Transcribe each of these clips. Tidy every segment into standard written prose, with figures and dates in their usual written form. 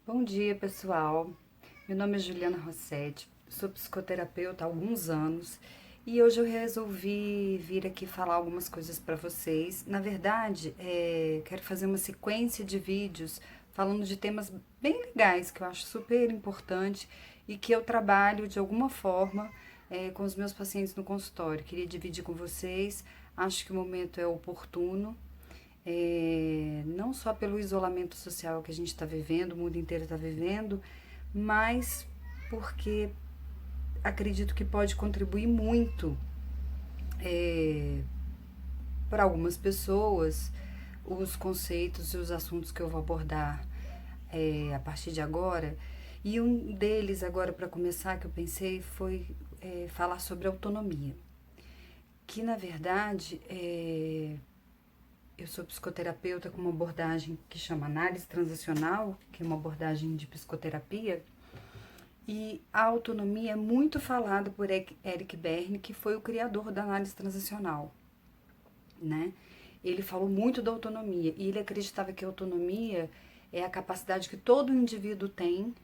Bom dia, pessoal. Meu nome é Juliana Rossetti, sou psicoterapeuta há alguns anos e hoje eu resolvi vir aqui falar algumas coisas para vocês. Na verdade, quero fazer uma sequência de vídeos falando de temas bem legais que eu acho super importante e que eu trabalho de alguma forma com os meus pacientes no consultório. Queria dividir com vocês, acho que o momento é oportuno, não só pelo isolamento social que a gente está vivendo, o mundo inteiro está vivendo, mas porque acredito que pode contribuir muito para algumas pessoas os conceitos e os assuntos que eu vou abordar a partir de agora. E um deles, agora para começar, que eu pensei foi falar sobre autonomia, que na verdade eu sou psicoterapeuta com uma abordagem que chama análise transacional, que é uma abordagem de psicoterapia, e a autonomia é muito falada por Eric Berne, que foi o criador da análise transacional, né? Ele falou muito da autonomia e ele acreditava que a autonomia é a capacidade que todo indivíduo tem,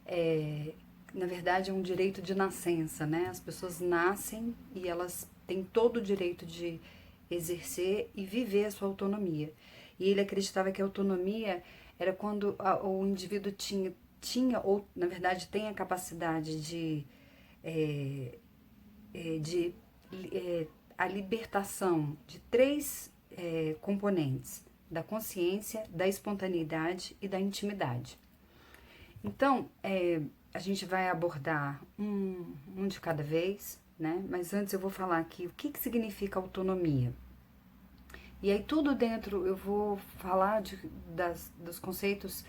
é, na verdade é um direito de nascença, né? As pessoas nascem e elas têm todo o direito de exercer e viver a sua autonomia. E ele acreditava que a autonomia era quando o indivíduo tinha, ou na verdade tem a capacidade é, de é, a libertação de três componentes: da consciência, da espontaneidade e da intimidade. Então, a gente vai abordar um de cada vez, né? Mas antes eu vou falar aqui o que significa autonomia. E aí tudo dentro eu vou falar dos conceitos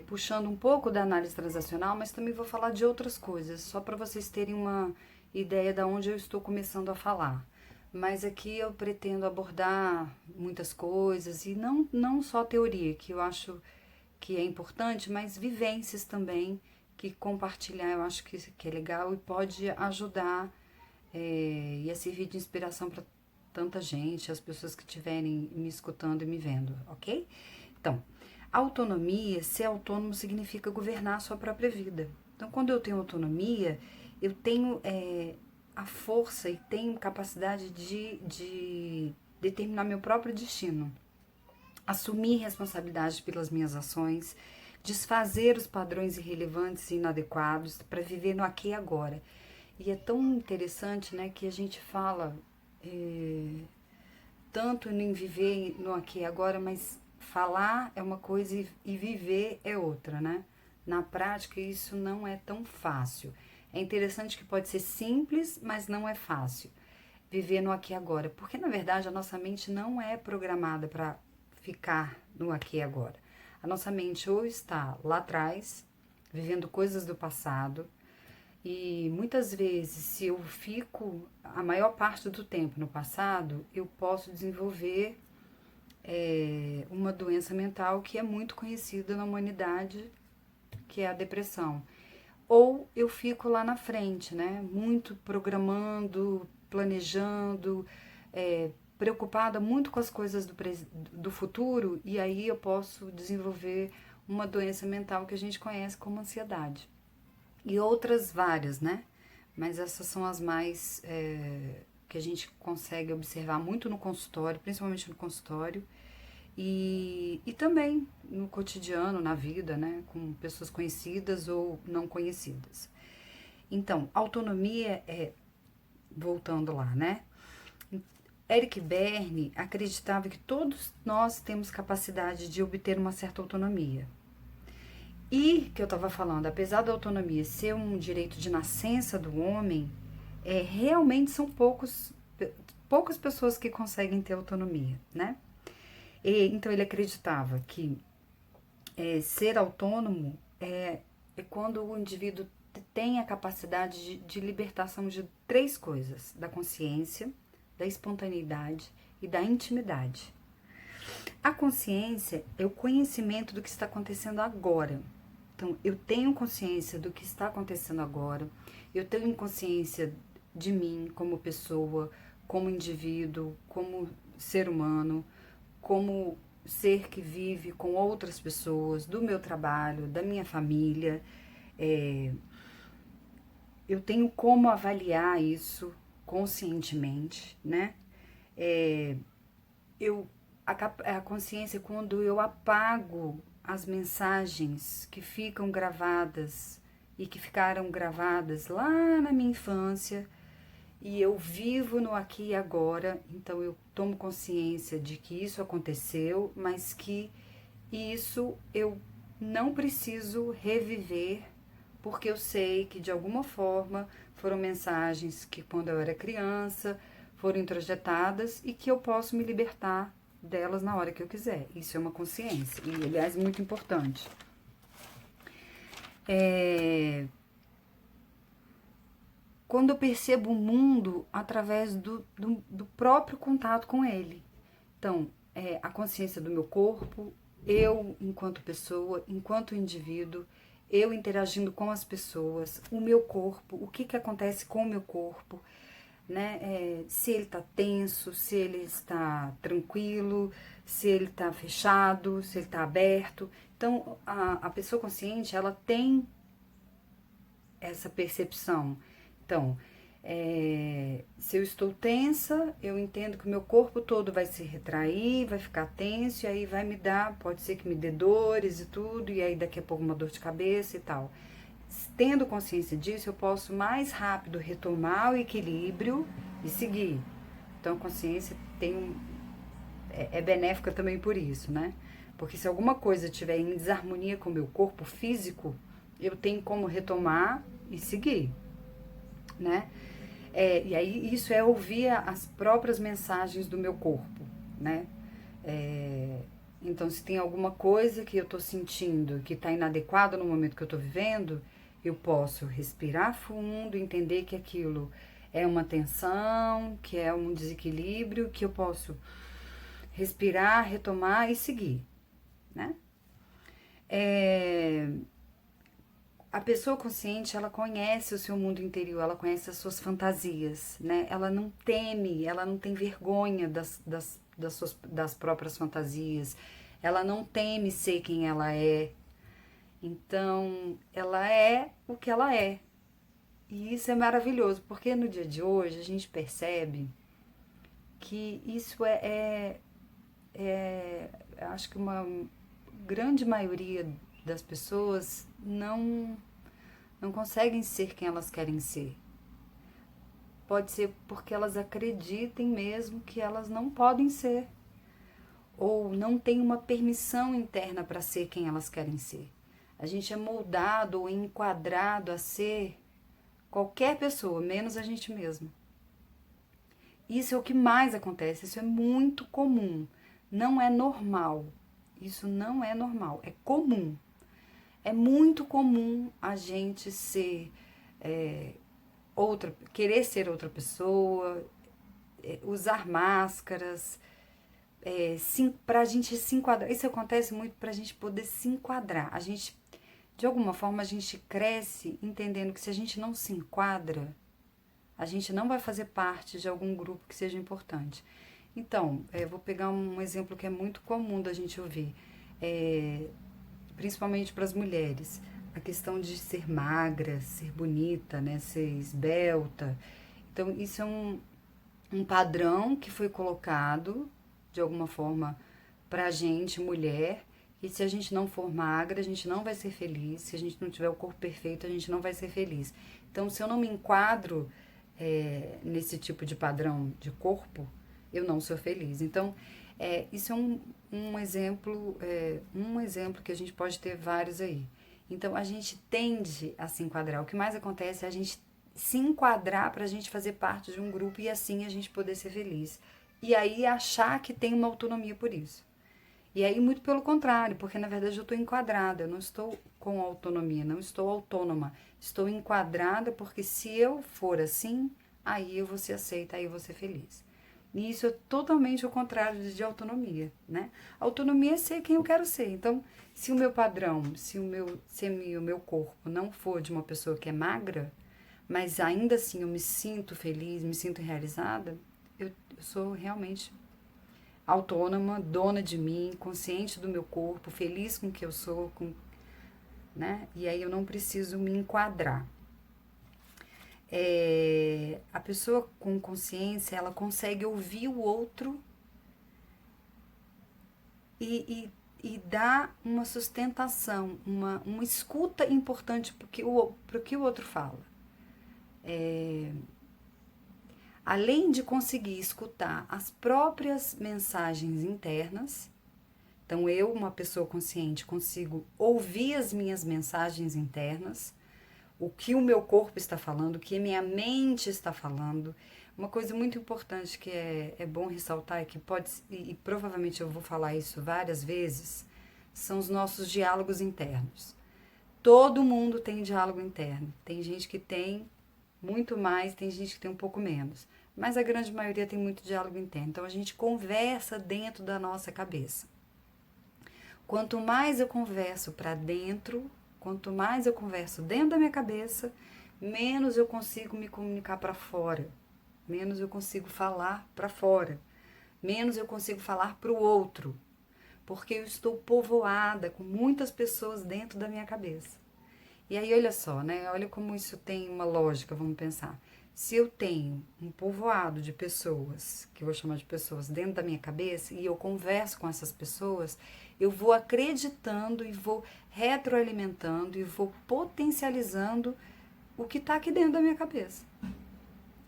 puxando um pouco da análise transacional, mas também vou falar de outras coisas, só para vocês terem uma ideia de onde eu estou começando a falar. Mas aqui eu pretendo abordar muitas coisas e não só teoria, que eu acho que é importante, mas vivências também, que compartilhar eu acho que é legal e pode ajudar e é servir de inspiração para tanta gente, as pessoas que estiverem me escutando e me vendo, ok? Então, autonomia, ser autônomo significa governar a sua própria vida. Então, quando eu tenho autonomia, eu tenho a força e tenho capacidade de determinar meu próprio destino, assumir responsabilidade pelas minhas ações, desfazer os padrões irrelevantes e inadequados para viver no aqui e agora. E é tão interessante, né, que a gente fala tanto em viver no aqui e agora, mas falar é uma coisa e viver é outra, né? Na prática, isso não é tão fácil. É interessante que pode ser simples, mas não é fácil viver no aqui e agora, porque na verdade a nossa mente não é programada para ficar no aqui e agora. A nossa mente ou está lá atrás, vivendo coisas do passado, e muitas vezes, se eu fico a maior parte do tempo no passado, eu posso desenvolver uma doença mental que é muito conhecida na humanidade, que é a depressão. Ou eu fico lá na frente, né? Muito programando, planejando, preocupada muito com as coisas do futuro, e aí eu posso desenvolver uma doença mental que a gente conhece como ansiedade. E outras várias, né? Mas essas são as mais que a gente consegue observar muito no consultório, principalmente no consultório, e também no cotidiano, na vida, né? Com pessoas conhecidas ou não conhecidas. Então, autonomia voltando lá, né? Eric Berne acreditava que todos nós temos capacidade de obter uma certa autonomia. E que eu estava falando, apesar da autonomia ser um direito de nascença do homem, realmente são poucas pessoas que conseguem ter autonomia, né? Então ele acreditava que ser autônomo é quando o indivíduo tem a capacidade de libertação de três coisas: da consciência, da espontaneidade e da intimidade. A consciência é o conhecimento do que está acontecendo agora. Então, eu tenho consciência do que está acontecendo agora, eu tenho consciência de mim como pessoa, como indivíduo, como ser humano, como ser que vive com outras pessoas, do meu trabalho, da minha família. Eu tenho como avaliar isso conscientemente, né? A consciência é quando eu apago as mensagens que ficam gravadas e que ficaram gravadas lá na minha infância, e eu vivo no aqui e agora. Então eu tomo consciência de que isso aconteceu, mas que isso eu não preciso reviver, porque eu sei que de alguma forma foram mensagens que quando eu era criança foram introjetadas e que eu posso me libertar delas na hora que eu quiser. Isso é uma consciência e, aliás, muito importante. Quando eu percebo o mundo através do próprio contato com ele. Então, a consciência do meu corpo, eu enquanto pessoa, enquanto indivíduo, eu interagindo com as pessoas, o meu corpo, o que acontece com o meu corpo, né? Se ele está tenso, se ele está tranquilo, se ele está fechado, se ele está aberto. Então, a pessoa consciente, ela tem essa percepção. Então, se eu estou tensa, eu entendo que o meu corpo todo vai se retrair, vai ficar tenso, e aí vai me dar, pode ser que me dê dores e tudo, e aí daqui a pouco uma dor de cabeça e tal. Tendo consciência disso, eu posso mais rápido retomar o equilíbrio e seguir. Então, a consciência é benéfica também por isso, né? Porque se alguma coisa estiver em desarmonia com o meu corpo físico, eu tenho como retomar e seguir, né? E aí isso é ouvir as próprias mensagens do meu corpo, né? Então, se tem alguma coisa que eu tô sentindo que tá inadequada no momento que eu tô vivendo, eu posso respirar fundo, entender que aquilo é uma tensão, que é um desequilíbrio, que eu posso respirar, retomar e seguir, né? A pessoa consciente, ela conhece o seu mundo interior, ela conhece as suas fantasias, né? Ela não teme, ela não tem vergonha das próprias fantasias, ela não teme ser quem ela é. Então, ela é o que ela é. E isso é maravilhoso, porque no dia de hoje a gente percebe que isso acho que uma grande maioria das pessoas não conseguem ser quem elas querem ser. Pode ser porque elas acreditem mesmo que elas não podem ser, ou não têm uma permissão interna para ser quem elas querem ser. A gente é moldado ou enquadrado a ser qualquer pessoa, menos a gente mesmo. Isso é o que mais acontece, isso é muito comum. Não é normal. Isso não é normal, é comum. É muito comum a gente ser querer ser outra pessoa, usar máscaras, pra gente se enquadrar. Isso acontece muito pra gente poder se enquadrar. A gente, de alguma forma, a gente cresce entendendo que se a gente não se enquadra, a gente não vai fazer parte de algum grupo que seja importante. Então, vou pegar um exemplo que é muito comum da gente ouvir, principalmente para as mulheres, a questão de ser magra, ser bonita, né, ser esbelta. Então, isso é um padrão que foi colocado, de alguma forma, para a gente, mulher, e se a gente não for magra, a gente não vai ser feliz, se a gente não tiver o corpo perfeito, a gente não vai ser feliz. Então, se eu não me enquadro nesse tipo de padrão de corpo, eu não sou feliz. Então, isso é um exemplo que a gente pode ter vários aí. Então, a gente tende a se enquadrar. O que mais acontece é a gente se enquadrar para a gente fazer parte de um grupo e assim a gente poder ser feliz. E aí achar que tem uma autonomia por isso. E aí, muito pelo contrário, porque na verdade eu estou enquadrada, eu não estou com autonomia, não estou autônoma. Estou enquadrada porque se eu for assim, aí eu vou ser aceita, aí eu vou ser feliz. E isso é totalmente o contrário de autonomia, né? Autonomia é ser quem eu quero ser. Então, se o meu padrão, se o meu corpo não for de uma pessoa que é magra, mas ainda assim eu me sinto feliz, me sinto realizada, eu sou realmente autônoma, dona de mim, consciente do meu corpo, feliz com o que eu sou, né? E aí eu não preciso me enquadrar. A pessoa com consciência, ela consegue ouvir o outro e dar uma sustentação, uma escuta importante para o que o outro fala. Além de conseguir escutar as próprias mensagens internas, então eu, uma pessoa consciente, consigo ouvir as minhas mensagens internas, o que o meu corpo está falando, o que a minha mente está falando. Uma coisa muito importante que é bom ressaltar, que pode, e provavelmente eu vou falar isso várias vezes, são os nossos diálogos internos. Todo mundo tem diálogo interno. Tem gente que tem muito mais, tem gente que tem um pouco menos. Mas a grande maioria tem muito diálogo interno. Então a gente conversa dentro da nossa cabeça. Quanto mais eu converso para dentro, quanto mais eu converso dentro da minha cabeça, menos eu consigo me comunicar para fora, menos eu consigo falar para fora, menos eu consigo falar para o outro, porque eu estou povoada com muitas pessoas dentro da minha cabeça. E aí olha só, né? Olha como isso tem uma lógica, vamos pensar. Se eu tenho um povoado de pessoas, que eu vou chamar de pessoas, dentro da minha cabeça, e eu converso com essas pessoas, eu vou acreditando e vou retroalimentando e vou potencializando o que está aqui dentro da minha cabeça.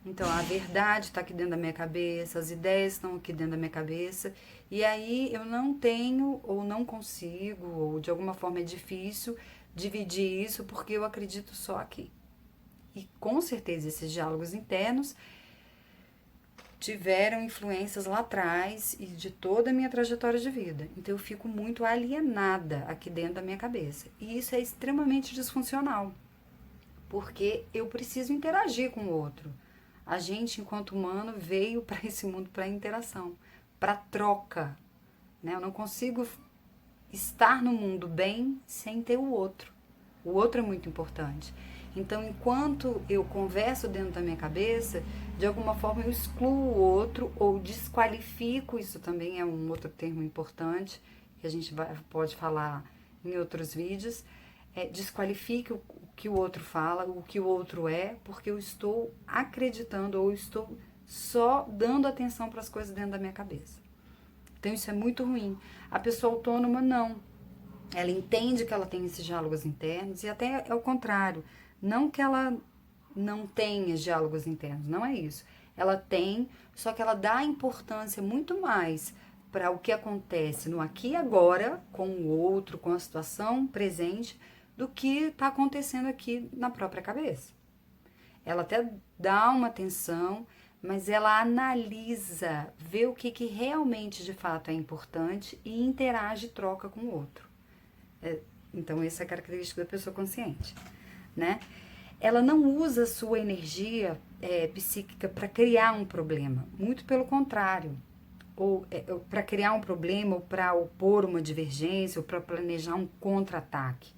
Então, a verdade está aqui dentro da minha cabeça, as ideias estão aqui dentro da minha cabeça, e aí eu não tenho, ou não consigo, ou de alguma forma é difícil dividir isso, porque eu acredito só aqui. E com certeza esses diálogos internos tiveram influências lá atrás e de toda a minha trajetória de vida. Então eu fico muito alienada aqui dentro da minha cabeça. E isso é extremamente disfuncional, porque eu preciso interagir com o outro. A gente, enquanto humano, veio para esse mundo para interação, para troca, né? Eu não consigo estar no mundo bem sem ter o outro. O outro é muito importante. Então, enquanto eu converso dentro da minha cabeça, de alguma forma eu excluo o outro ou desqualifico, isso também é um outro termo importante, que a gente pode falar em outros vídeos, desqualifique o que o outro fala, o que o outro é, porque eu estou acreditando ou estou só dando atenção para as coisas dentro da minha cabeça. Então, isso é muito ruim. A pessoa autônoma, não. Ela entende que ela tem esses diálogos internos e até é o contrário. Não que ela não tenha diálogos internos, não é isso. Ela tem, só que ela dá importância muito mais para o que acontece no aqui e agora, com o outro, com a situação presente, do que está acontecendo aqui na própria cabeça. Ela até dá uma atenção, mas ela analisa, vê o que realmente de fato é importante e interage e troca com o outro. Então, essa é a característica da pessoa consciente, né? Ela não usa a sua energia psíquica para criar um problema, muito pelo contrário, ou para criar um problema, ou para opor uma divergência, ou para planejar um contra-ataque.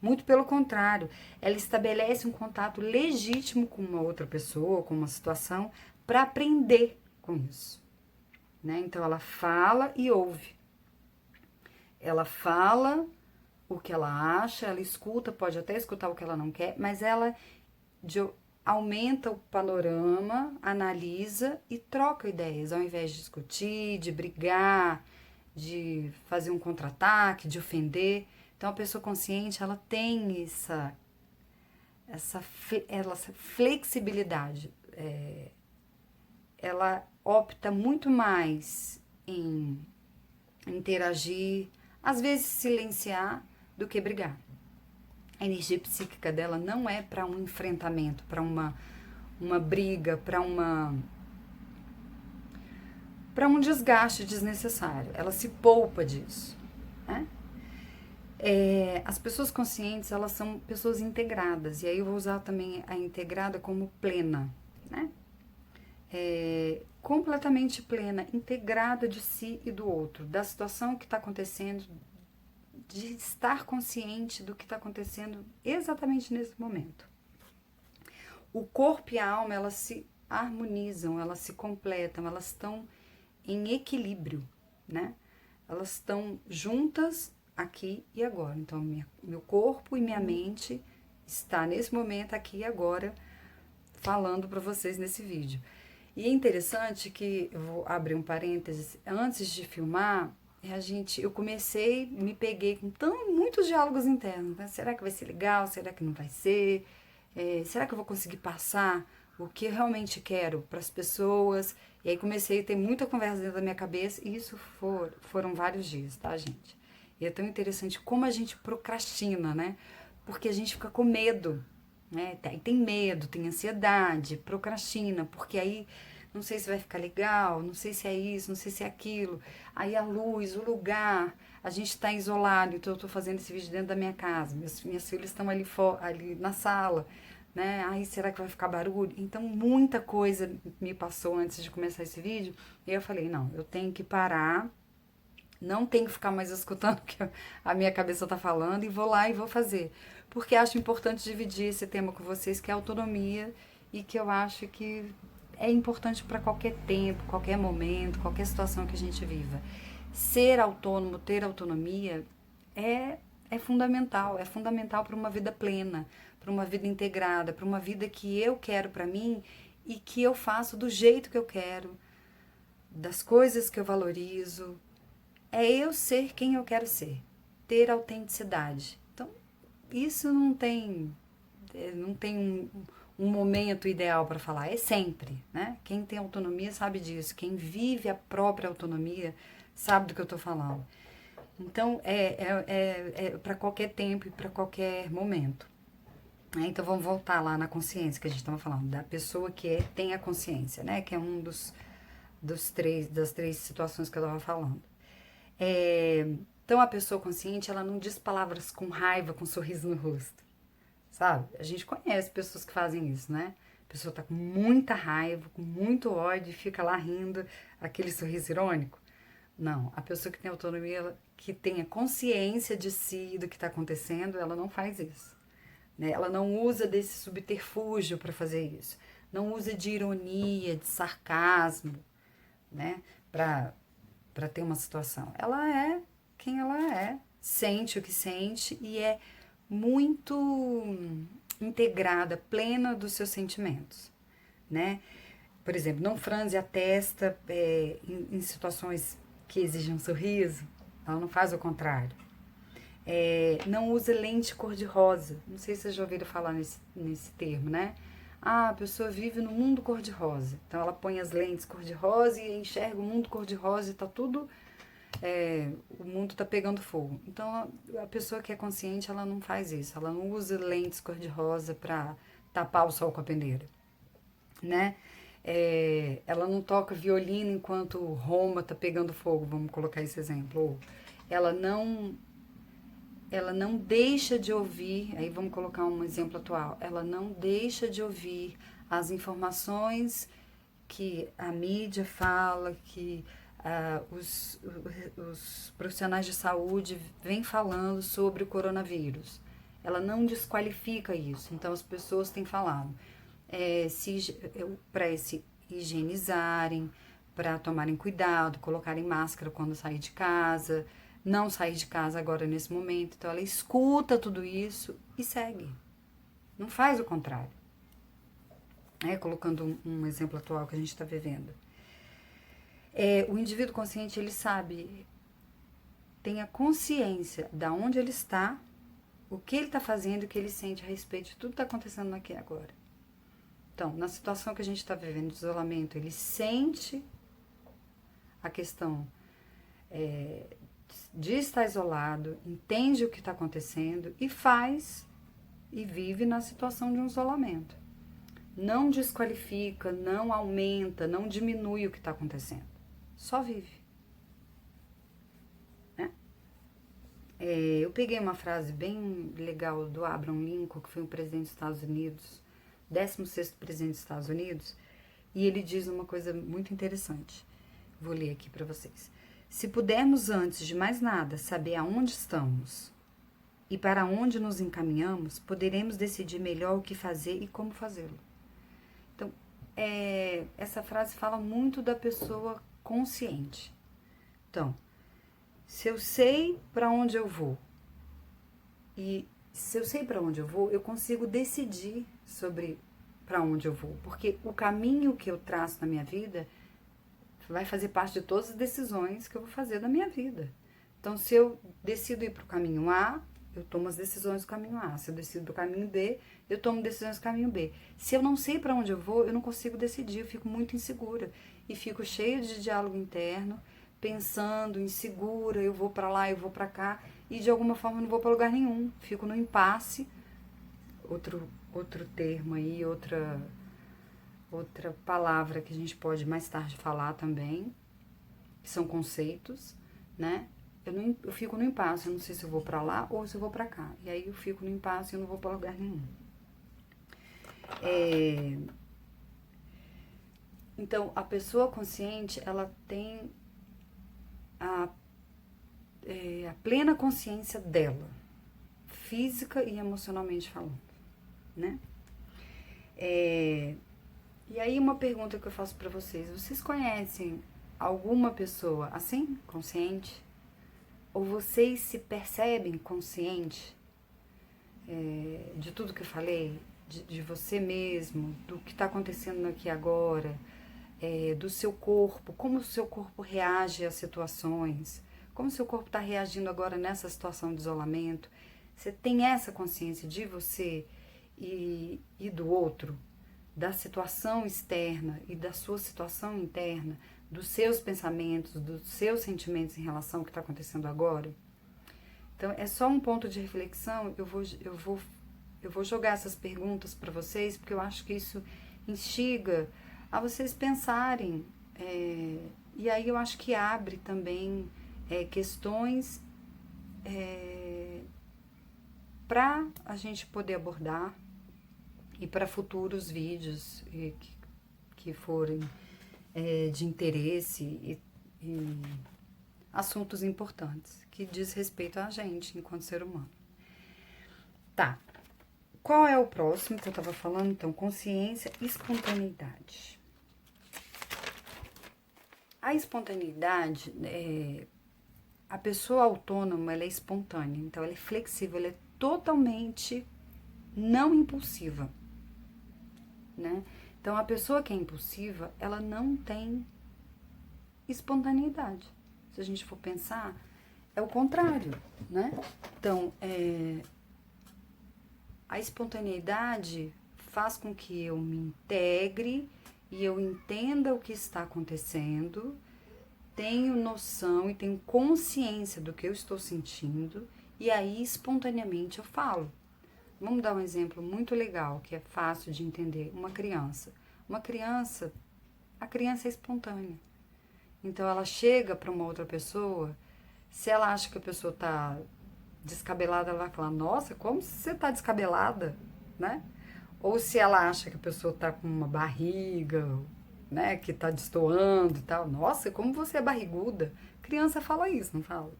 Muito pelo contrário, ela estabelece um contato legítimo com uma outra pessoa, com uma situação, para aprender com isso, né? Então, ela fala e ouve. Ela fala o que ela acha, ela escuta, pode até escutar o que ela não quer, mas ela aumenta o panorama, analisa e troca ideias, ao invés de discutir, de brigar, de fazer um contra-ataque, de ofender. Então, a pessoa consciente, ela tem essa flexibilidade. Ela opta muito mais em interagir, às vezes silenciar, do que brigar. A energia psíquica dela não é para um enfrentamento, para uma briga, para um desgaste desnecessário. Ela se poupa disso, né? As pessoas conscientes, elas são pessoas integradas, e aí eu vou usar também a integrada como plena, né? Completamente plena, integrada de si e do outro, da situação que está acontecendo, de estar consciente do que está acontecendo exatamente nesse momento. O corpo e a alma, elas se harmonizam, elas se completam, elas estão em equilíbrio, né? Elas estão juntas aqui e agora. Então, meu corpo e minha mente está nesse momento aqui e agora falando para vocês nesse vídeo. E é interessante que, eu vou abrir um parênteses, antes de filmar, eu comecei, me peguei com muitos diálogos internos, né? Será que vai ser legal? Será que não vai ser? Será que eu vou conseguir passar o que eu realmente quero para as pessoas? E aí comecei a ter muita conversa dentro da minha cabeça, e isso foram vários dias, tá, gente? E é tão interessante como a gente procrastina, né? Porque a gente fica com medo, né? Tem medo, tem ansiedade, procrastina, porque aí não sei se vai ficar legal, não sei se é isso, não sei se é aquilo. Aí a luz, o lugar, a gente está isolado, então eu estou fazendo esse vídeo dentro da minha casa, minhas filhas estão ali na sala, né? Aí será que vai ficar barulho? Então muita coisa me passou antes de começar esse vídeo, e eu falei, não, eu tenho que parar, não tenho que ficar mais escutando o que a minha cabeça tá falando, e vou lá e vou fazer. Porque acho importante dividir esse tema com vocês, que é autonomia, e que eu acho que é importante para qualquer tempo, qualquer momento, qualquer situação que a gente viva. Ser autônomo, ter autonomia é fundamental para uma vida plena, para uma vida integrada, para uma vida que eu quero para mim e que eu faço do jeito que eu quero, das coisas que eu valorizo. É eu ser quem eu quero ser, ter autenticidade. Então, isso não tem um momento ideal para falar, é sempre, né? Quem tem autonomia sabe disso, quem vive a própria autonomia sabe do que eu estou falando. Então, é para qualquer tempo e para qualquer momento. Então, vamos voltar lá na consciência que a gente estava falando, da pessoa que tem a consciência, né? Que é um das três situações que eu estava falando. Então, a pessoa consciente, ela não diz palavras com raiva, com um sorriso no rosto, sabe? A gente conhece pessoas que fazem isso, né? A pessoa tá com muita raiva, com muito ódio e fica lá rindo, aquele sorriso irônico. Não, a pessoa que tem autonomia, que tenha consciência de si, do que está acontecendo, ela não faz isso, né? Ela não usa desse subterfúgio para fazer isso. Não usa de ironia, de sarcasmo, né? Para ter uma situação. Ela é quem ela é, sente o que sente e é muito integrada, plena dos seus sentimentos, né? Por exemplo, não franze a testa em situações que exigem um sorriso, ela não faz o contrário. Não usa lente cor-de-rosa, não sei se vocês já ouviram falar nesse termo, né? A pessoa vive no mundo cor-de-rosa, então ela põe as lentes cor-de-rosa e enxerga o mundo cor-de-rosa e tá tudo... o mundo tá pegando fogo. Então, a pessoa que é consciente, ela não faz isso. Ela não usa lentes cor-de-rosa para tapar o sol com a peneira, né? Ela não toca violino enquanto Roma tá pegando fogo, vamos colocar esse exemplo. Ou ela não deixa de ouvir, aí vamos colocar um exemplo atual, ela não deixa de ouvir as informações que a mídia fala, que os profissionais de saúde vêm falando sobre o coronavírus. Ela não desqualifica isso. Então, as pessoas têm falado para se higienizarem, para tomarem cuidado, colocarem máscara quando sair de casa, não sair de casa agora nesse momento. Então, ela escuta tudo isso e segue. Não faz o contrário. Colocando um exemplo atual que a gente está vivendo. O indivíduo consciente, ele sabe, tem a consciência de onde ele está, o que ele está fazendo e o que ele sente a respeito de tudo que está acontecendo aqui agora. Então, na situação que a gente está vivendo de isolamento, ele sente a questão de estar isolado, entende o que está acontecendo e faz e vive na situação de um isolamento. Não desqualifica, não aumenta, não diminui o que está acontecendo. Só vive. Né? Eu peguei uma frase bem legal do Abraham Lincoln, que foi um presidente dos Estados Unidos, 16º presidente dos Estados Unidos, e ele diz uma coisa muito interessante. Vou ler aqui para vocês. Se pudermos, antes de mais nada, saber aonde estamos e para onde nos encaminhamos, poderemos decidir melhor o que fazer e como fazê-lo. Então, essa frase fala muito da pessoa consciente. Então, se eu sei para onde eu vou, e se eu sei para onde eu vou, eu consigo decidir sobre para onde eu vou, porque o caminho que eu traço na minha vida vai fazer parte de todas as decisões que eu vou fazer da minha vida. Então, se eu decido ir para o caminho A, eu tomo as decisões do caminho A. Se eu decido do caminho B, eu tomo decisões do caminho B. Se eu não sei para onde eu vou, eu não consigo decidir, eu fico muito insegura e fico cheia de diálogo interno, pensando, insegura, eu vou para lá, eu vou para cá, e de alguma forma eu não vou para lugar nenhum. Fico no impasse, outro termo aí, outra palavra que a gente pode mais tarde falar também, que são conceitos, né? Eu fico no impasse, eu não sei se eu vou para lá ou se eu vou para cá. E aí eu fico no impasse e eu não vou para lugar nenhum. Então, a pessoa consciente, ela tem a plena consciência dela, física e emocionalmente falando, né? E aí uma pergunta que eu faço para vocês conhecem alguma pessoa assim, consciente? Ou vocês se percebem consciente de tudo que eu falei? De você mesmo, do que está acontecendo aqui agora, do seu corpo, como o seu corpo reage às situações, como o seu corpo está reagindo agora nessa situação de isolamento. Você tem essa consciência de você e do outro, da situação externa e da sua situação interna, dos seus pensamentos, dos seus sentimentos em relação ao que está acontecendo agora? Então, é só um ponto de reflexão. Eu vou jogar essas perguntas para vocês, porque eu acho que isso instiga a vocês pensarem. E aí eu acho que abre também questões para a gente poder abordar e para futuros vídeos que forem de interesse e assuntos importantes que diz respeito a gente enquanto ser humano. Tá. Qual é o próximo que eu estava falando? Então, consciência e espontaneidade. A espontaneidade, a pessoa autônoma, ela é espontânea, então ela é flexível, ela é totalmente não impulsiva, né? Então, a pessoa que é impulsiva, ela não tem espontaneidade. Se a gente for pensar, é o contrário, né? Então, a espontaneidade faz com que eu me integre e eu entenda o que está acontecendo, tenho noção e tenho consciência do que eu estou sentindo, e aí, espontaneamente, eu falo. Vamos dar um exemplo muito legal, que é fácil de entender. Uma criança. A criança é espontânea. Então, ela chega para uma outra pessoa, se ela acha que a pessoa está descabelada, ela vai falar, nossa, como você está descabelada, né? Ou se ela acha que a pessoa está com uma barriga, né, que está destoando e tal, nossa, como você é barriguda. Criança fala isso, não fala?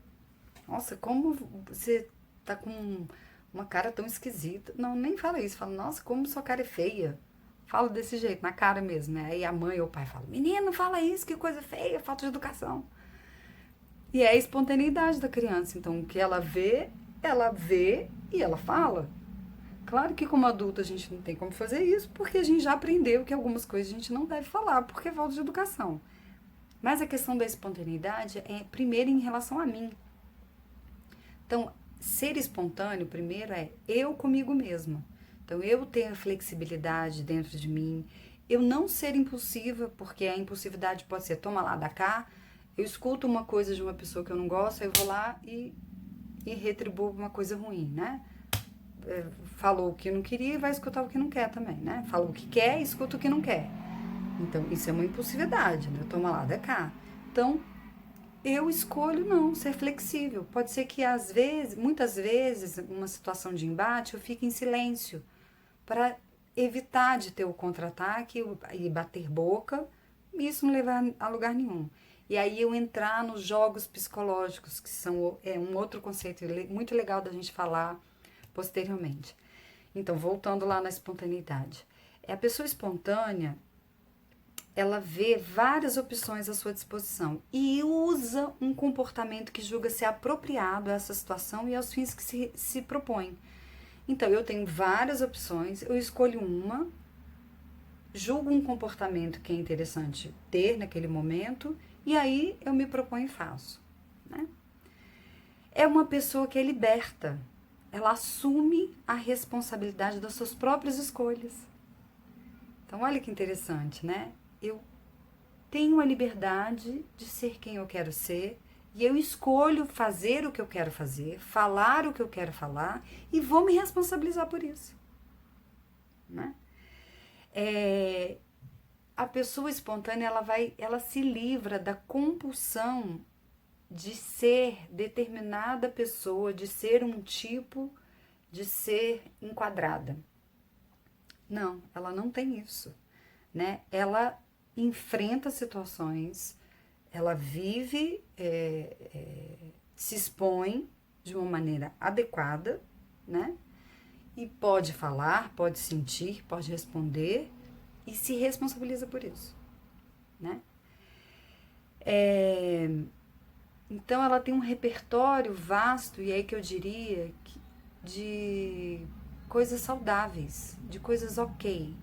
Nossa, como você está com uma cara tão esquisita. Não, nem fala isso. Fala, nossa, como sua cara é feia. Fala desse jeito, na cara mesmo, né? Aí a mãe ou o pai falam, menino, fala isso, que coisa feia, falta de educação. E é a espontaneidade da criança. Então, o que ela vê e ela fala. Claro que como adulto a gente não tem como fazer isso, porque a gente já aprendeu que algumas coisas a gente não deve falar, porque é falta de educação. Mas a questão da espontaneidade é primeiro em relação a mim. Então, ser espontâneo, primeiro, é eu comigo mesma. Então, eu tenho flexibilidade dentro de mim. Eu não ser impulsiva, porque a impulsividade pode ser toma lá, dá cá. Eu escuto uma coisa de uma pessoa que eu não gosto, eu vou lá e retribuo uma coisa ruim, né? Falou o que não queria e vai escutar o que não quer também, né? Falou o que quer e escuta o que não quer. Então, isso é uma impulsividade, né? Toma lá, dá cá. Então, eu escolho não ser flexível. Pode ser que às vezes, muitas vezes, numa situação de embate, eu fique em silêncio para evitar de ter o contra-ataque e bater boca, e isso não levar a lugar nenhum. E aí eu entrar nos jogos psicológicos, que são um outro conceito muito legal da gente falar posteriormente. Então, voltando lá na espontaneidade. A pessoa espontânea, ela vê várias opções à sua disposição e usa um comportamento que julga ser apropriado a essa situação e aos fins que se propõe. Então, eu tenho várias opções, eu escolho uma, julgo um comportamento que é interessante ter naquele momento e aí eu me proponho e faço, né? É uma pessoa que é liberta, ela assume a responsabilidade das suas próprias escolhas. Então, olha que interessante, né? Eu tenho a liberdade de ser quem eu quero ser e eu escolho fazer o que eu quero fazer, falar o que eu quero falar e vou me responsabilizar por isso, né? A pessoa espontânea, ela se livra da compulsão de ser determinada pessoa, de ser um tipo, de ser enquadrada. Não, ela não tem isso, né? Ela enfrenta situações, ela vive, se expõe de uma maneira adequada, né? E pode falar, pode sentir, pode responder e se responsabiliza por isso, né? Então ela tem um repertório vasto, e aí que eu diria de coisas saudáveis, de coisas ok,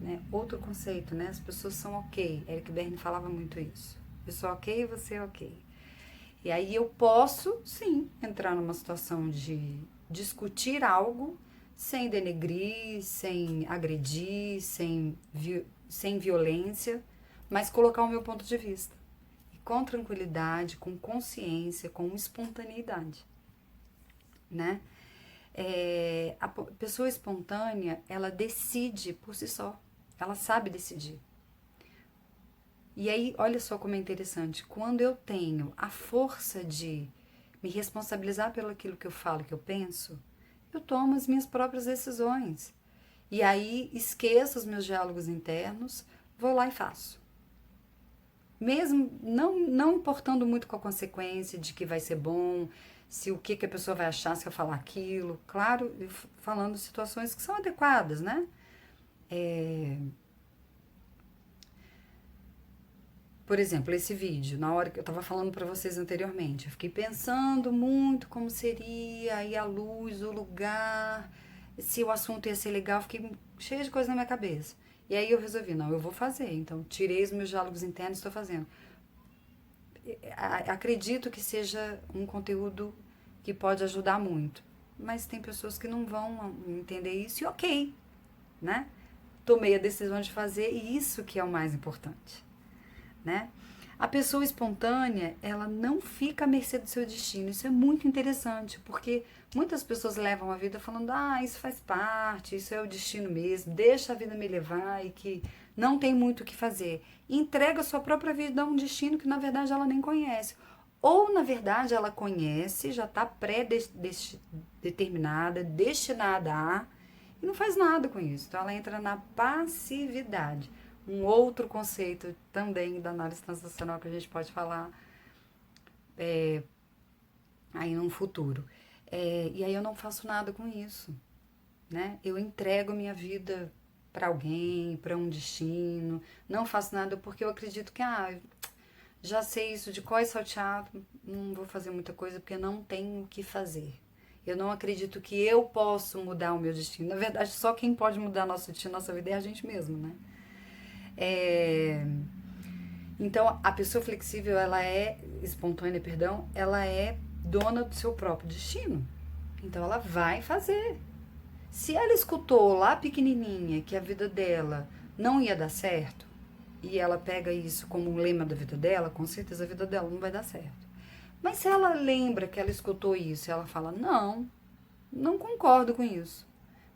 né? Outro conceito, né? As pessoas são ok. Eric Berne falava muito isso. Eu sou ok, você é ok. E aí eu posso, sim, entrar numa situação de discutir algo sem denegrir, sem agredir, sem violência, mas colocar o meu ponto de vista. E com tranquilidade, com consciência, com espontaneidade, né? A pessoa espontânea, ela decide por si só. Ela sabe decidir. E aí, olha só como é interessante. Quando eu tenho a força de me responsabilizar pelo aquilo que eu falo, que eu penso, eu tomo as minhas próprias decisões. E aí, esqueço os meus diálogos internos, vou lá e faço. Mesmo não importando muito com a consequência de que vai ser bom, se o que a pessoa vai achar se eu falar aquilo. Claro, falando situações que são adequadas, né? Por exemplo, esse vídeo, na hora que eu estava falando para vocês anteriormente, eu fiquei pensando muito como seria aí a luz, o lugar, se o assunto ia ser legal, fiquei cheia de coisa na minha cabeça. E aí eu resolvi, não, eu vou fazer. Então, tirei os meus diálogos internos e estou fazendo. Acredito que seja um conteúdo que pode ajudar muito, mas tem pessoas que não vão entender isso e ok, né? Tomei a decisão de fazer e isso que é o mais importante, né? A pessoa espontânea, ela não fica à mercê do seu destino. Isso é muito interessante, porque muitas pessoas levam a vida falando, isso faz parte, isso é o destino mesmo, deixa a vida me levar e que não tem muito o que fazer. E entrega a sua própria vida a um destino que, na verdade, ela nem conhece. Ou, na verdade, ela conhece, já está pré-determinada, destinada a, e não faz nada com isso. Então, ela entra na passividade. Um outro conceito também da análise transacional que a gente pode falar aí num futuro. E aí eu não faço nada com isso, né? Eu entrego minha vida para alguém, para um destino, não faço nada porque eu acredito que, já sei isso de cor e salteado, não vou fazer muita coisa porque não tenho o que fazer. Eu não acredito que eu posso mudar o meu destino. Na verdade, só quem pode mudar nosso destino, nossa vida é a gente mesmo, né? Então, a pessoa flexível, ela é espontânea, perdão, ela é dona do seu próprio destino. Então, ela vai fazer. Se ela escutou lá pequenininha que a vida dela não ia dar certo, e ela pega isso como um lema da vida dela, com certeza a vida dela não vai dar certo. Mas se ela lembra que ela escutou isso, e ela fala, não concordo com isso.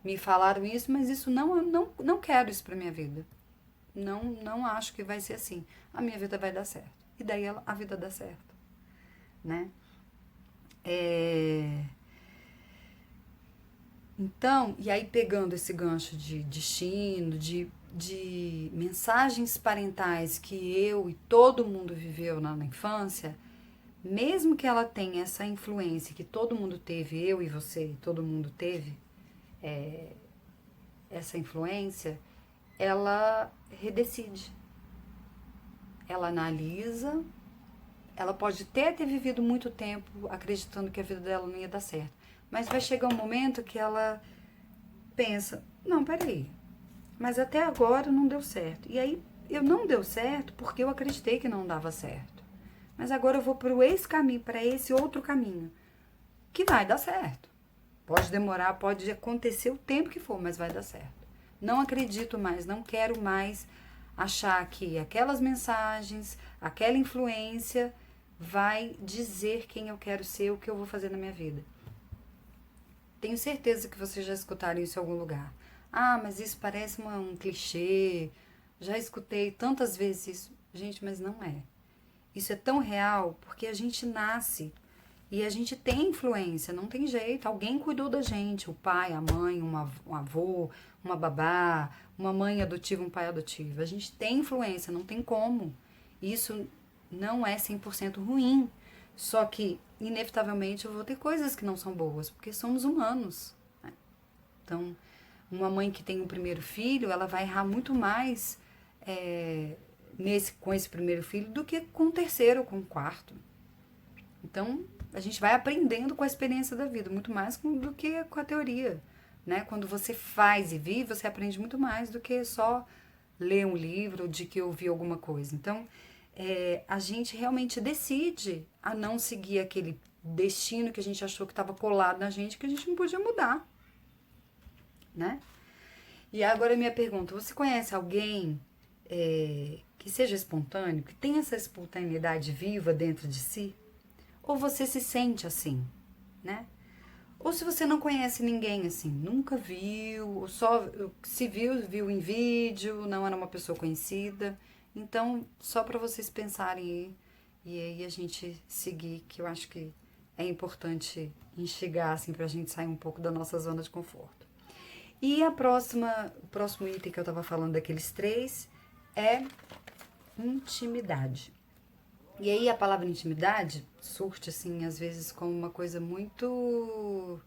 Me falaram isso, mas isso não quero isso pra minha vida. Não acho que vai ser assim. A minha vida vai dar certo. E daí a vida dá certo, né? Então, e aí pegando esse gancho de destino, de mensagens parentais que eu e todo mundo viveu na infância, mesmo que ela tenha essa influência que todo mundo teve, eu e você, todo mundo teve essa influência, ela redecide. ela analisa, ela pode até ter vivido muito tempo acreditando que a vida dela não ia dar certo, mas vai chegar um momento que ela pensa, não, peraí, mas até agora não deu certo. E aí, eu não deu certo porque eu acreditei que não dava certo. Mas agora eu vou para esse caminho, para esse outro caminho, que vai dar certo. Pode demorar, pode acontecer o tempo que for, mas vai dar certo. Não acredito mais, não quero mais achar que aquelas mensagens, aquela influência vai dizer quem eu quero ser, o que eu vou fazer na minha vida. Tenho certeza que vocês já escutaram isso em algum lugar. Ah, mas isso parece um clichê. Já escutei tantas vezes isso. Gente, mas não é. Isso é tão real porque a gente nasce e a gente tem influência, não tem jeito. Alguém cuidou da gente, o pai, a mãe, um avô, uma babá, uma mãe adotiva, um pai adotivo. A gente tem influência, não tem como. Isso não é 100% ruim. Só que, inevitavelmente, eu vou ter coisas que não são boas, porque somos humanos. Né? Então, uma mãe que tem um primeiro filho, ela vai errar muito mais com esse primeiro filho do que com o terceiro ou com o quarto. Então, a gente vai aprendendo com a experiência da vida, muito mais do que com a teoria. Né? Quando você faz e vive, você aprende muito mais do que só ler um livro ou de que ouvir alguma coisa. Então, a gente realmente decide a não seguir aquele destino que a gente achou que estava colado na gente, que a gente não podia mudar. Né? E agora a minha pergunta, você conhece alguém que seja espontâneo, que tenha essa espontaneidade viva dentro de si? Ou você se sente assim, né? Ou se você não conhece ninguém assim, nunca viu, ou só se viu em vídeo, não era uma pessoa conhecida. Então, só para vocês pensarem aí, e aí a gente seguir, que eu acho que é importante instigar, assim, pra gente sair um pouco da nossa zona de conforto. E o próximo item que eu tava falando daqueles 3 é intimidade. E aí a palavra intimidade surge, assim, às vezes como uma coisa muito...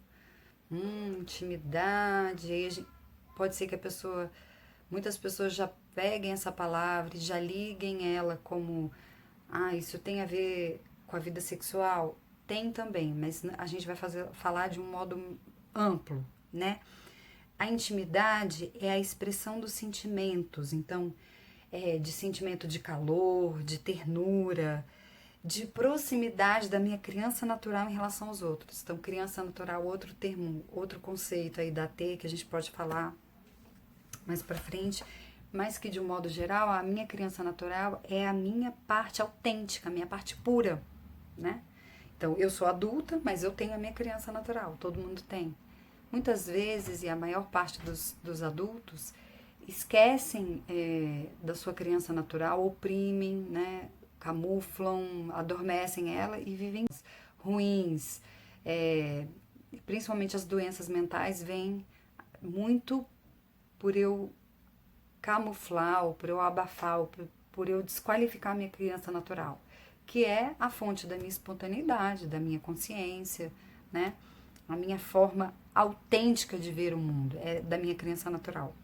intimidade. Aí pode ser que muitas pessoas já peguem essa palavra e já liguem ela como... isso tem a ver com a vida sexual? Tem também, mas a gente vai falar de um modo amplo, né? A intimidade é a expressão dos sentimentos, então... de sentimento de calor, de ternura, de proximidade da minha criança natural em relação aos outros. Então, criança natural, outro termo, outro conceito aí da T que a gente pode falar mais pra frente, mas que de um modo geral, a minha criança natural é a minha parte autêntica, a minha parte pura, né? Então, eu sou adulta, mas eu tenho a minha criança natural, todo mundo tem. Muitas vezes, e a maior parte dos adultos, esquecem da sua criança natural, oprimem, né, camuflam, adormecem ela e vivem ruins. Principalmente as doenças mentais vêm muito por eu camuflar, ou por eu abafar, ou por eu desqualificar a minha criança natural, que é a fonte da minha espontaneidade, da minha consciência, né? A minha forma autêntica de ver o mundo, é da minha criança natural.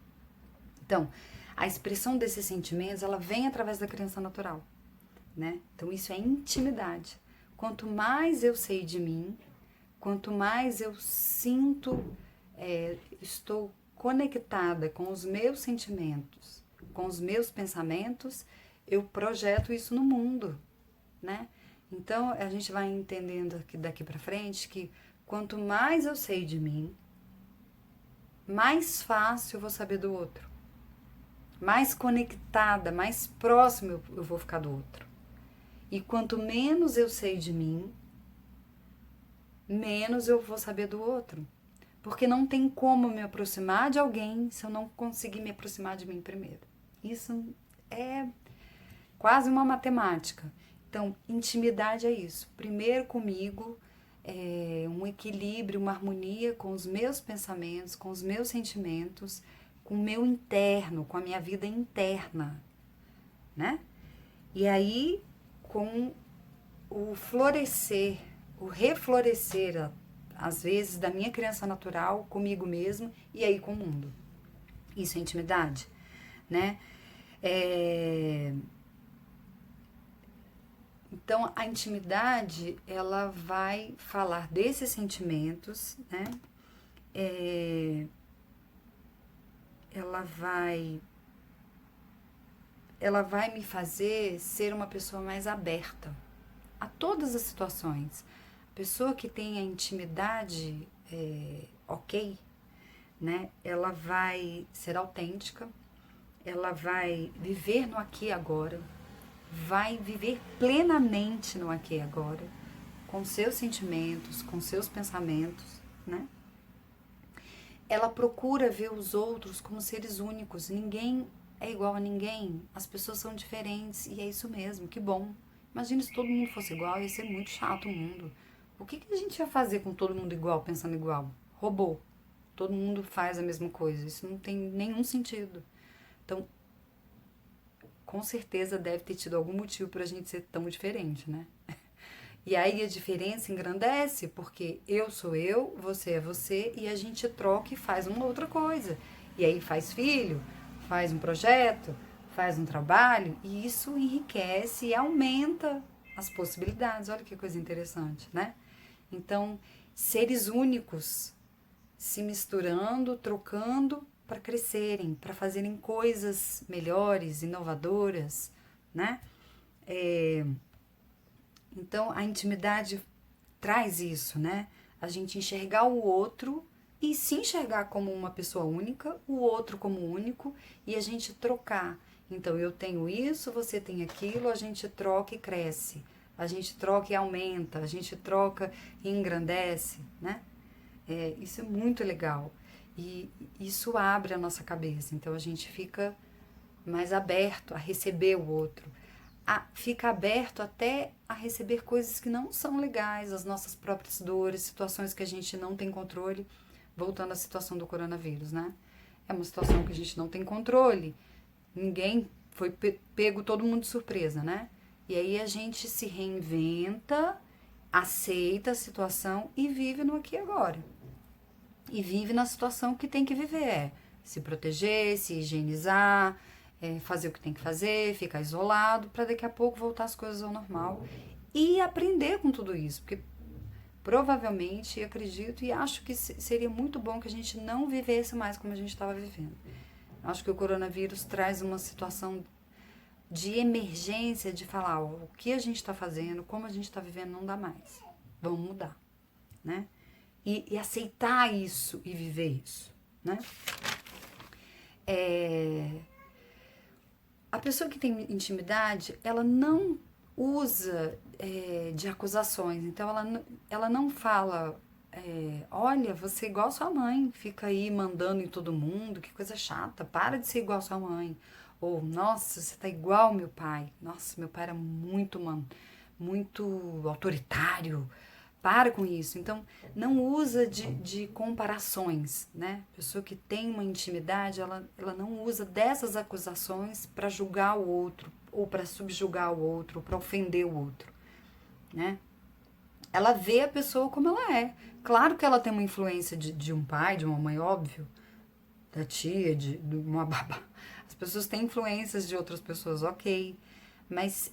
Então, a expressão desses sentimentos, ela vem através da criança natural, né? Então, isso é intimidade. Quanto mais eu sei de mim, quanto mais eu sinto, estou conectada com os meus sentimentos, com os meus pensamentos, eu projeto isso no mundo, né? Então, a gente vai entendendo daqui pra frente que quanto mais eu sei de mim, mais fácil eu vou saber do outro. Mais conectada, mais próximo eu vou ficar do outro. E quanto menos eu sei de mim, menos eu vou saber do outro. Porque não tem como me aproximar de alguém se eu não conseguir me aproximar de mim primeiro. Isso é quase uma matemática. Então, intimidade é isso. Primeiro comigo, um equilíbrio, uma harmonia com os meus pensamentos, com os meus sentimentos, com o meu interno, com a minha vida interna, né? E aí, com o florescer, o reflorescer, às vezes, da minha criança natural, comigo mesmo, e aí com o mundo. Isso é intimidade, né? Então, a intimidade, ela vai falar desses sentimentos, né? Ela vai me fazer ser uma pessoa mais aberta a todas as situações. A pessoa que tem a intimidade ok, né? Ela vai ser autêntica, ela vai viver no aqui e agora, vai viver plenamente no aqui e agora, com seus sentimentos, com seus pensamentos, né? Ela procura ver os outros como seres únicos. Ninguém é igual a ninguém. As pessoas são diferentes e é isso mesmo, que bom. Imagina se todo mundo fosse igual, ia ser muito chato o mundo. O que a gente ia fazer com todo mundo igual, pensando igual? Robô. Todo mundo faz a mesma coisa. Isso não tem nenhum sentido. Então, com certeza deve ter tido algum motivo pra gente ser tão diferente, né? E aí a diferença engrandece, porque eu sou eu, você é você, e a gente troca e faz uma outra coisa. E aí faz filho, faz um projeto, faz um trabalho, e isso enriquece e aumenta as possibilidades. Olha que coisa interessante, né? Então, seres únicos se misturando, trocando para crescerem, para fazerem coisas melhores, inovadoras, né? Então, a intimidade traz isso, né? A gente enxergar o outro e se enxergar como uma pessoa única, o outro como único, e a gente trocar. Então, eu tenho isso, você tem aquilo, a gente troca e cresce. A gente troca e aumenta, a gente troca e engrandece, né? Isso é muito legal. E isso abre a nossa cabeça. Então, a gente fica mais aberto a receber o outro, fica aberto até a receber coisas que não são legais, as nossas próprias dores, situações que a gente não tem controle. Voltando à situação do coronavírus, né? É uma situação que a gente não tem controle. Ninguém foi pego todo mundo de surpresa, né? E aí a gente se reinventa, aceita a situação e vive no aqui e agora. E vive na situação que tem que viver. Se proteger, se higienizar, fazer o que tem que fazer, ficar isolado, para daqui a pouco voltar as coisas ao normal e aprender com tudo isso, porque provavelmente, acredito e acho que seria muito bom que a gente não vivesse mais como a gente estava vivendo. Acho que o coronavírus traz uma situação de emergência, de falar, ó, o que a gente está fazendo, como a gente está vivendo, não dá mais. Vamos mudar, né? E aceitar isso e viver isso, né? A pessoa que tem intimidade, ela não usa de acusações. Então, ela não fala, olha, você é igual a sua mãe, fica aí mandando em todo mundo, que coisa chata, para de ser igual a sua mãe. Ou, nossa, você tá igual ao meu pai. Nossa, meu pai era muito autoritário. Para com isso. Então, não usa de comparações, né? A pessoa que tem uma intimidade, ela não usa dessas acusações para julgar o outro, ou para subjugar o outro, ou para ofender o outro, né? Ela vê a pessoa como ela é. Claro que ela tem uma influência de um pai, de uma mãe, óbvio, da tia, de uma babá. As pessoas têm influências de outras pessoas, ok. Mas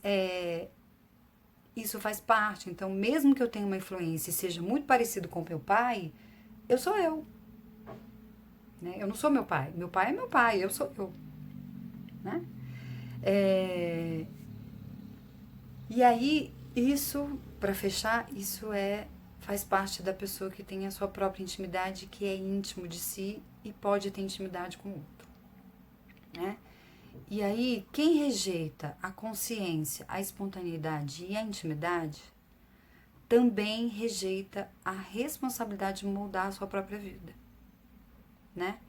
isso faz parte. Então, mesmo que eu tenha uma influência e seja muito parecido com meu pai, eu sou eu. Né? Eu não sou meu pai. Meu pai é meu pai, eu sou eu. Né? E aí, isso, para fechar, isso faz parte da pessoa que tem a sua própria intimidade, que é íntimo de si e pode ter intimidade com o outro. Né? E aí, quem rejeita a consciência, a espontaneidade e a intimidade, também rejeita a responsabilidade de moldar a sua própria vida, né?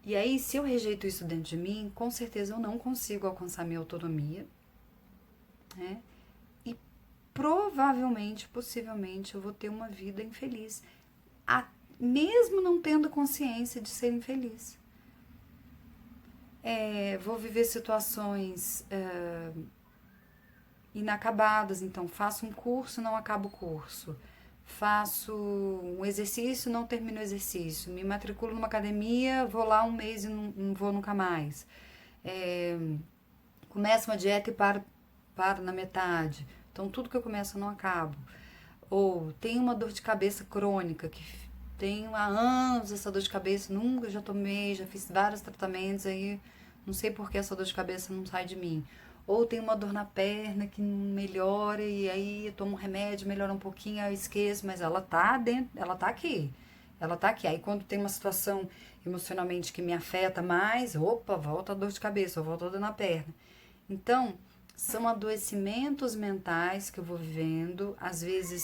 E aí, se eu rejeito isso dentro de mim, com certeza eu não consigo alcançar minha autonomia, né? E provavelmente, possivelmente, eu vou ter uma vida infeliz, mesmo não tendo consciência de ser infeliz. Vou viver situações inacabadas, então faço um curso, não acabo o curso, faço um exercício, não termino o exercício, me matriculo numa academia, vou lá um mês e não vou nunca mais, Começo uma dieta e paro na metade. Então, tudo que eu começo eu não acabo. Ou tenho uma dor de cabeça crônica, que tenho há anos essa dor de cabeça, nunca já tomei, já fiz vários tratamentos, aí não sei por que essa dor de cabeça não sai de mim. Ou tenho uma dor na perna que não melhora, e aí eu tomo um remédio, melhora um pouquinho, aí eu esqueço, mas ela tá dentro, ela tá aqui. Ela tá aqui. Aí quando tem uma situação emocionalmente que me afeta mais, opa, volta a dor de cabeça, ou volta a dor na perna. Então, são adoecimentos mentais que eu vou vivendo, às vezes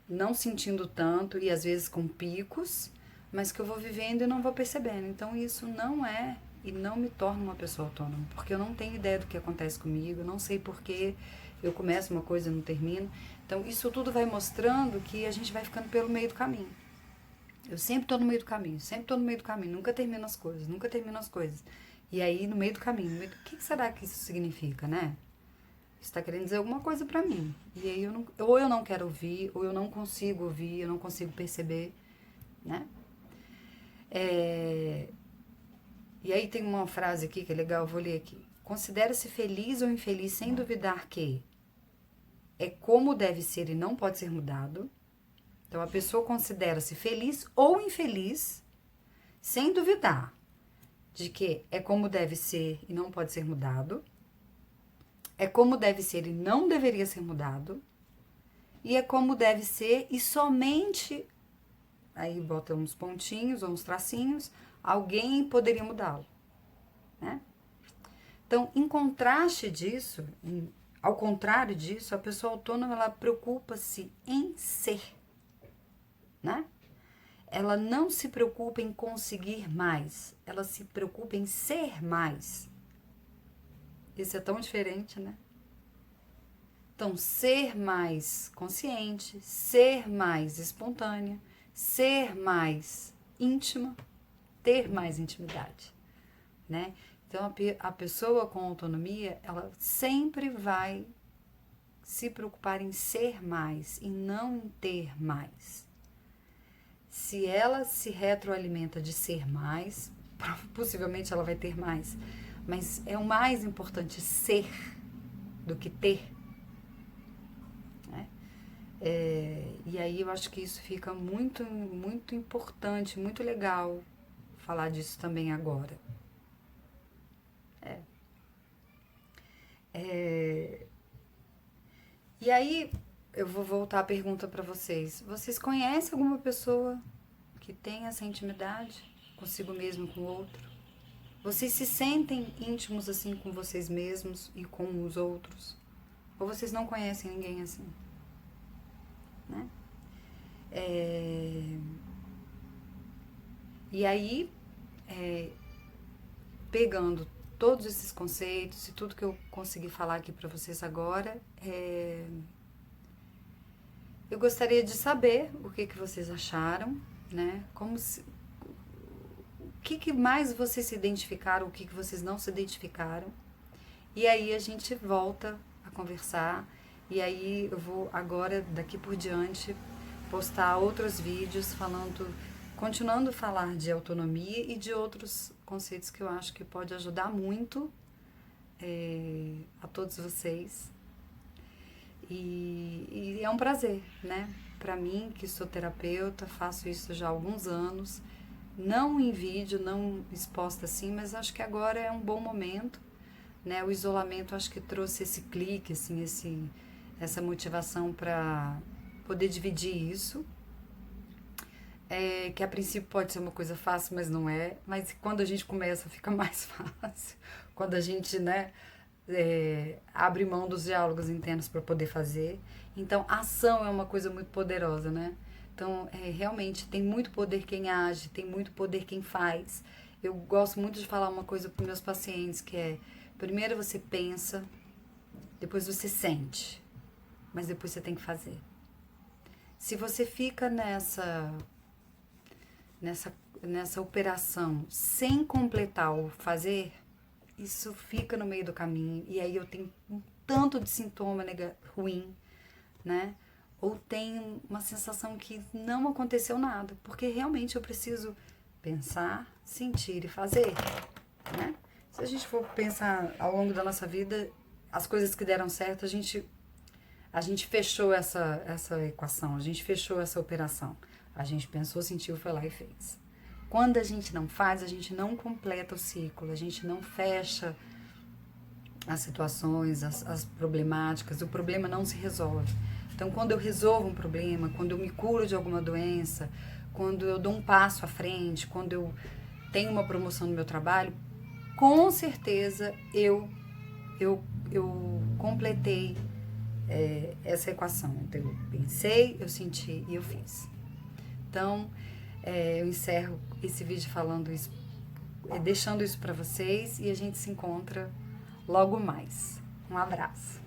não sentindo tanto e às vezes com picos, mas que eu vou vivendo e não vou percebendo. Então, isso não é e não me torna uma pessoa autônoma, porque eu não tenho ideia do que acontece comigo, eu não sei por que eu começo uma coisa e não termino. Então, isso tudo vai mostrando que a gente vai ficando pelo meio do caminho. Eu sempre tô no meio do caminho, sempre tô no meio do caminho, nunca termino as coisas, nunca termino as coisas. E aí, no meio do caminho, o que será que isso significa, né? Isso tá querendo dizer alguma coisa pra mim. E aí, ou eu não quero ouvir, ou eu não consigo ouvir, eu não consigo perceber, né? E aí tem uma frase aqui que é legal, eu vou ler aqui. Considera-se feliz ou infeliz sem duvidar que é como deve ser e não pode ser mudado. Então, a pessoa considera-se feliz ou infeliz sem duvidar de que é como deve ser e não pode ser mudado, é como deve ser e não deveria ser mudado, e é como deve ser e somente, aí bota uns pontinhos ou uns tracinhos, alguém poderia mudá-lo, né? Então, em contraste disso, ao contrário disso, a pessoa autônoma, ela preocupa-se em ser, né? Ela não se preocupa em conseguir mais, ela se preocupa em ser mais. Isso é tão diferente, né? Então, ser mais consciente, ser mais espontânea, ser mais íntima, ter mais intimidade, né? Então, a pessoa com autonomia, ela sempre vai se preocupar em ser mais e não em ter mais. Se ela se retroalimenta de ser mais, possivelmente ela vai ter mais. Mas é o mais importante ser do que ter. Né? E aí eu acho que isso fica muito, muito importante, muito legal falar disso também agora. E aí eu vou voltar a pergunta para vocês. Vocês conhecem alguma pessoa que tem essa intimidade consigo mesmo, com o outro? Vocês se sentem íntimos assim com vocês mesmos e com os outros? Ou vocês não conhecem ninguém assim? Né? E aí, pegando todos esses conceitos e tudo que eu consegui falar aqui para vocês agora, eu gostaria de saber o que vocês acharam, né? O que mais vocês se identificaram, o que vocês não se identificaram. E aí a gente volta a conversar. E aí eu vou agora, daqui por diante, postar outros vídeos continuando a falar de autonomia e de outros conceitos que eu acho que pode ajudar muito a todos vocês. E é um prazer, né? Para mim, que sou terapeuta, faço isso já há alguns anos, não em vídeo, não exposta assim, mas acho que agora é um bom momento, né? O isolamento acho que trouxe esse clique, assim, essa motivação para poder dividir isso, que a princípio pode ser uma coisa fácil, mas não é, mas quando a gente começa fica mais fácil, quando a gente, né, abre mão dos diálogos internos para poder fazer. Então, a ação é uma coisa muito poderosa, né? Então, realmente, tem muito poder quem age, tem muito poder quem faz. Eu gosto muito de falar uma coisa para meus pacientes, que é, primeiro você pensa, depois você sente, mas depois você tem que fazer. Se você fica nessa operação sem completar o fazer, isso fica no meio do caminho, e aí eu tenho um tanto de sintoma ruim, né? Ou tenho uma sensação que não aconteceu nada, porque realmente eu preciso pensar, sentir e fazer, né? Se a gente for pensar ao longo da nossa vida, as coisas que deram certo, a gente fechou essa equação, a gente fechou essa operação. A gente pensou, sentiu, foi lá e fez. Quando a gente não faz, a gente não completa o ciclo, a gente não fecha as situações, as problemáticas, o problema não se resolve. Então, quando eu resolvo um problema, quando eu me curo de alguma doença, quando eu dou um passo à frente, quando eu tenho uma promoção no meu trabalho, com certeza eu completei essa equação. Então, eu pensei, eu senti e eu fiz. Então, eu encerro esse vídeo falando isso, deixando isso para vocês, e a gente se encontra logo mais. Um abraço.